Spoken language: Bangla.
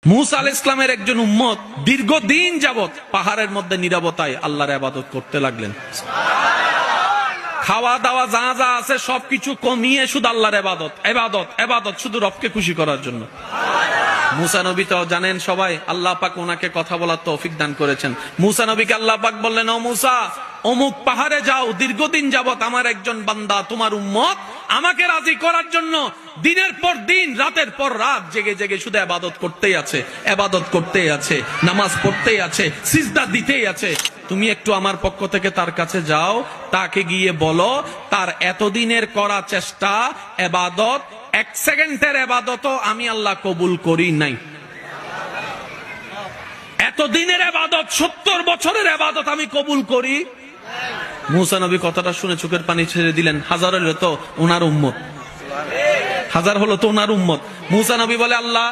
মুসা আলাইহিস সালামের একজন উম্মত দীর্ঘদিন যাবত পাহাড়ের মধ্যে নীরবতায় আল্লাহর ইবাদত করতে লাগলেন। খাওয়া দাওয়া যা যা আছে সবকিছু কমিয়ে শুধু আল্লাহর ইবাদত ইবাদত ইবাদত, শুধু রবকে খুশি করার জন্য। মুসা নবী তো জানেন সবাই, আল্লাহ পাক ওনাকে কথা বলার তৌফিক দান করেছেন। মুসা নবীকে আল্লাহ পাক বললেন, ও মুসা, অমুক পাহাড়ে যাও, দীর্ঘদিন যাবত আমার একজন বান্দা তোমার উম্মত আমাকে রাজি করার জন্য দিনের পর দিন রাতের পর রাত জেগে জেগে শুধু ইবাদত করতেই আছে, ইবাদত করতেই আছে, নামাজ পড়তেই আছে, সিজদা দিতেই আছে। তুমি একটু আমার পক্ষ থেকে তার কাছে যাও, তাকে গিয়ে বলো তার এতদিনের করা চেষ্টা ইবাদত, এক সেকেন্ডের ইবাদতও আমি আল্লাহ কবুল করি নাই। এতদিনের ইবাদত, 70 বছরের ইবাদত আমি কবুল করি। মুসা নবী কথাটা শুনে চোখের পানি ছেড়ে দিলেন। হাজার হলো তো ওনার উম্মত, হাজার হলো তো ওনার উম্মত। মুসা নবী বলে, আল্লাহ